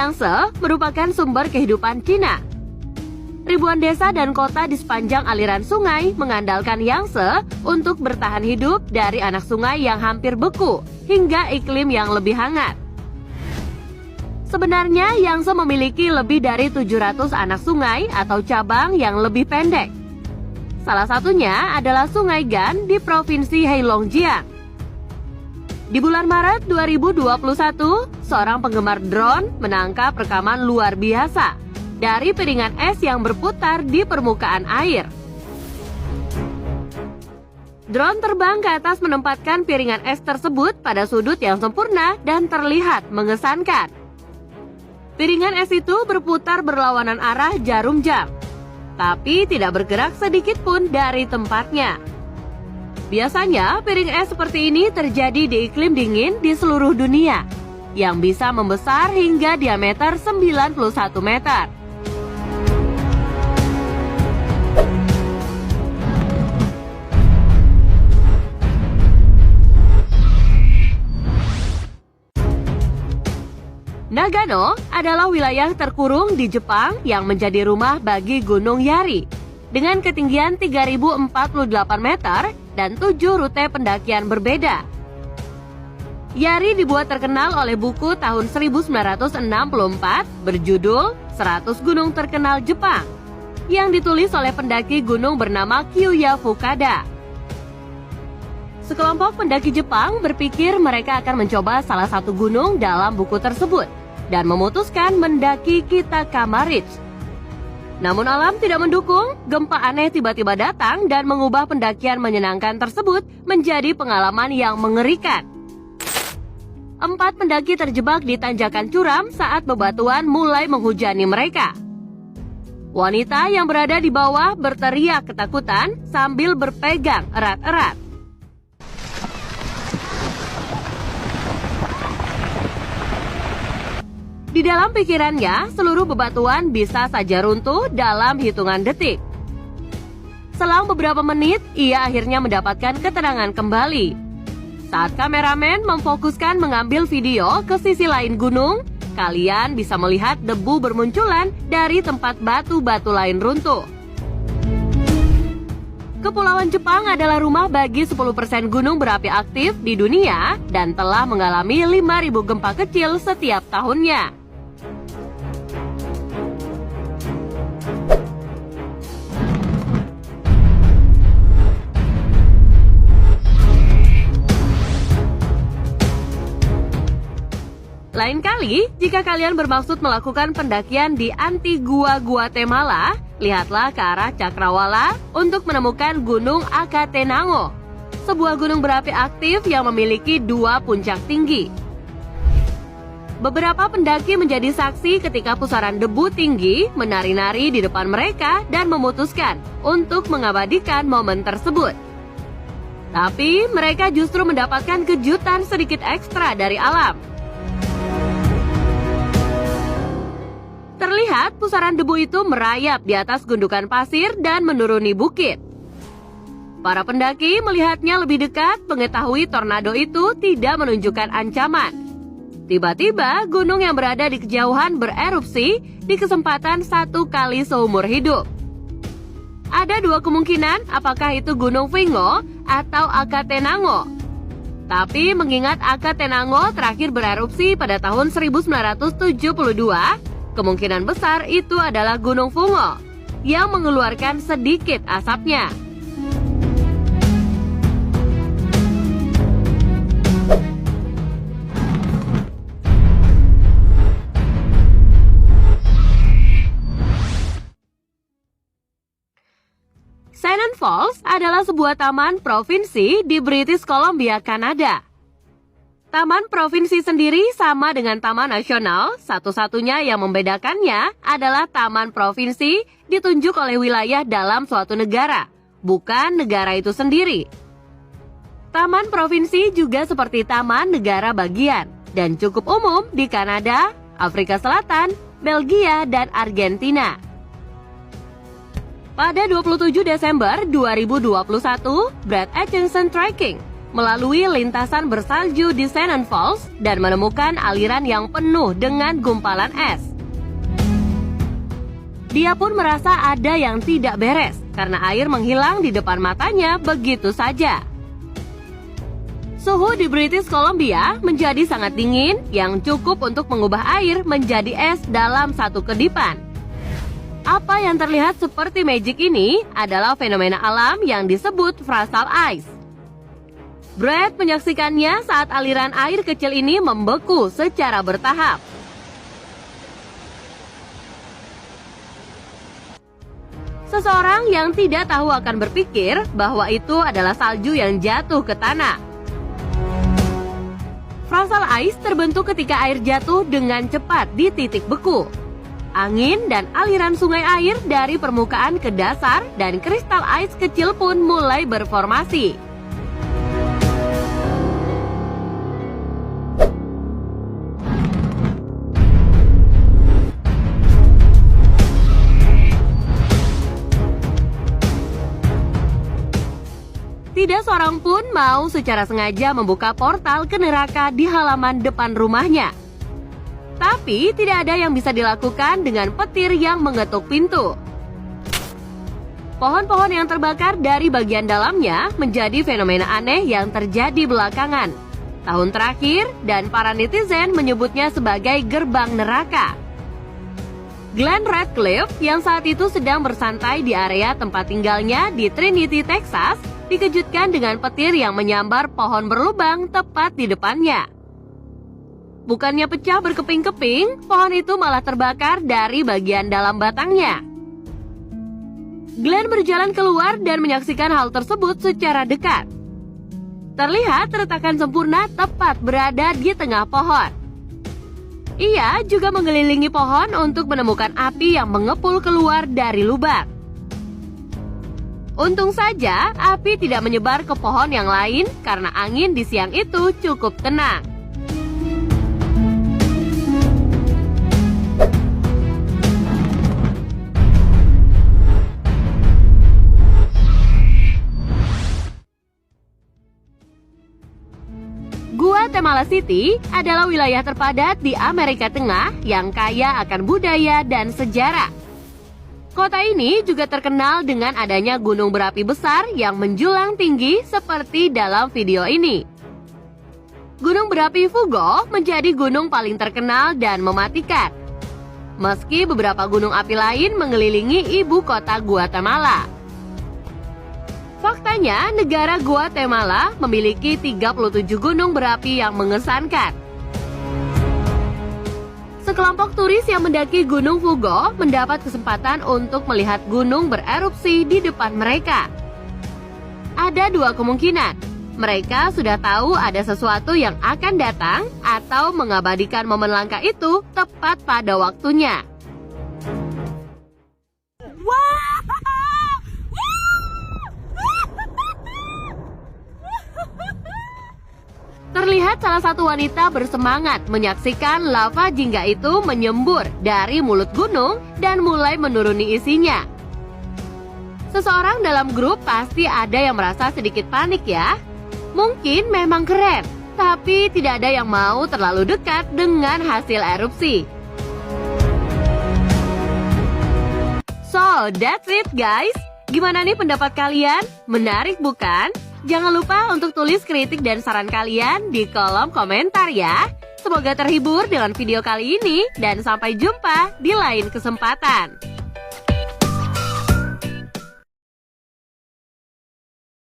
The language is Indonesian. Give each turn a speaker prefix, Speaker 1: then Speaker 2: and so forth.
Speaker 1: Yangtze merupakan sumber kehidupan Cina. Ribuan desa dan kota di sepanjang aliran sungai mengandalkan Yangtze untuk bertahan hidup dari anak sungai yang hampir beku hingga iklim yang lebih hangat. Sebenarnya Yangtze memiliki lebih dari 700 anak sungai atau cabang yang lebih pendek. Salah satunya adalah Sungai Gan di Provinsi Heilongjiang. Di bulan Maret 2021, seorang penggemar drone menangkap rekaman luar biasa dari piringan es yang berputar di permukaan air. Drone terbang ke atas menempatkan piringan es tersebut pada sudut yang sempurna dan terlihat mengesankan. Piringan es itu berputar berlawanan arah jarum jam, tapi tidak bergerak sedikit pun dari tempatnya. Biasanya piring es seperti ini terjadi di iklim dingin di seluruh dunia, yang bisa membesar hingga diameter 91 meter. Nagano adalah wilayah terkurung di Jepang yang menjadi rumah bagi Gunung Yari dengan ketinggian 3048 meter dan 7 rute pendakian berbeda. Yari dibuat terkenal oleh buku tahun 1964 berjudul 100 Gunung Terkenal Jepang yang ditulis oleh pendaki gunung bernama Kiyoya Fukada. Sekelompok pendaki Jepang berpikir mereka akan mencoba salah satu gunung dalam buku tersebut dan memutuskan mendaki Kitakama Ridge. Namun alam tidak mendukung, gempa aneh tiba-tiba datang dan mengubah pendakian menyenangkan tersebut menjadi pengalaman yang mengerikan. 4 pendaki terjebak di tanjakan curam saat bebatuan mulai menghujani mereka. Wanita yang berada di bawah berteriak ketakutan sambil berpegang erat-erat. Di dalam pikirannya, seluruh bebatuan bisa saja runtuh dalam hitungan detik. Selang beberapa menit, ia akhirnya mendapatkan ketenangan kembali. Saat kameramen memfokuskan mengambil video ke sisi lain gunung, kalian bisa melihat debu bermunculan dari tempat batu-batu lain runtuh. Kepulauan Jepang adalah rumah bagi 10% gunung berapi aktif di dunia dan telah mengalami 5.000 gempa kecil setiap tahunnya. Lain kali, jika kalian bermaksud melakukan pendakian di Antigua, Guatemala, lihatlah ke arah Cakrawala untuk menemukan Gunung Akatenango, sebuah gunung berapi aktif yang memiliki 2 puncak tinggi. Beberapa pendaki menjadi saksi ketika pusaran debu tinggi menari-nari di depan mereka dan memutuskan untuk mengabadikan momen tersebut. Tapi mereka justru mendapatkan kejutan sedikit ekstra dari alam. Terlihat pusaran debu itu merayap di atas gundukan pasir dan menuruni bukit. Para pendaki melihatnya lebih dekat, mengetahui tornado itu tidak menunjukkan ancaman. Tiba-tiba gunung yang berada di kejauhan bererupsi di kesempatan 1 kali seumur hidup. Ada 2 kemungkinan apakah itu Gunung Vingo atau Akatenango. Tapi mengingat Akatenango terakhir bererupsi pada tahun 1972, kemungkinan besar itu adalah Gunung Fungo yang mengeluarkan sedikit asapnya. Shannon Falls adalah sebuah taman provinsi di British Columbia, Kanada. Taman provinsi sendiri sama dengan taman nasional, satu-satunya yang membedakannya adalah taman provinsi ditunjuk oleh wilayah dalam suatu negara, bukan negara itu sendiri. Taman provinsi juga seperti taman negara bagian dan cukup umum di Kanada, Afrika Selatan, Belgia, dan Argentina. Pada 27 Desember 2021, Brad Atkinson Trekking melalui lintasan bersalju di Shannon Falls dan menemukan aliran yang penuh dengan gumpalan es. Dia pun merasa ada yang tidak beres karena air menghilang di depan matanya begitu saja. Suhu di British Columbia menjadi sangat dingin yang cukup untuk mengubah air menjadi es dalam satu kedipan. Apa yang terlihat seperti magic ini adalah fenomena alam yang disebut frozen ice. Brad menyaksikannya saat aliran air kecil ini membeku secara bertahap. Seseorang yang tidak tahu akan berpikir bahwa itu adalah salju yang jatuh ke tanah. Frozen ice terbentuk ketika air jatuh dengan cepat di titik beku. Angin dan aliran sungai air dari permukaan ke dasar dan kristal ice kecil pun mulai berformasi. Tidak seorang pun mau secara sengaja membuka portal ke neraka di halaman depan rumahnya. Tapi tidak ada yang bisa dilakukan dengan petir yang mengetuk pintu. Pohon-pohon yang terbakar dari bagian dalamnya menjadi fenomena aneh yang terjadi belakangan tahun terakhir, dan para netizen menyebutnya sebagai gerbang neraka. Glenn Radcliffe yang saat itu sedang bersantai di area tempat tinggalnya di Trinity, Texas, dikejutkan dengan petir yang menyambar pohon berlubang tepat di depannya. Bukannya pecah berkeping-keping, pohon itu malah terbakar dari bagian dalam batangnya. Glenn berjalan keluar dan menyaksikan hal tersebut secara dekat. Terlihat retakan sempurna tepat berada di tengah pohon. Ia juga mengelilingi pohon untuk menemukan api yang mengepul keluar dari lubang. Untung saja api tidak menyebar ke pohon yang lain karena angin di siang itu cukup tenang. Guatemala City adalah wilayah terpadat di Amerika Tengah yang kaya akan budaya dan sejarah. Kota ini juga terkenal dengan adanya gunung berapi besar yang menjulang tinggi seperti dalam video ini. Gunung berapi Fuego menjadi gunung paling terkenal dan mematikan. Meski beberapa gunung api lain mengelilingi ibu kota Guatemala. Faktanya, negara Guatemala memiliki 37 gunung berapi yang mengesankan. Sekelompok turis yang mendaki Gunung Fuego mendapat kesempatan untuk melihat gunung bererupsi di depan mereka. Ada dua kemungkinan. Mereka sudah tahu ada sesuatu yang akan datang atau mengabadikan momen langka itu tepat pada waktunya. Terlihat salah satu wanita bersemangat menyaksikan lava jingga itu menyembur dari mulut gunung dan mulai menuruni isinya. Seseorang dalam grup pasti ada yang merasa sedikit panik ya. Mungkin memang keren, tapi tidak ada yang mau terlalu dekat dengan hasil erupsi. So, that's it guys. Gimana nih pendapat kalian? Menarik bukan? Jangan lupa untuk tulis kritik dan saran kalian di kolom komentar ya. Semoga terhibur dengan video kali ini dan sampai jumpa di lain kesempatan.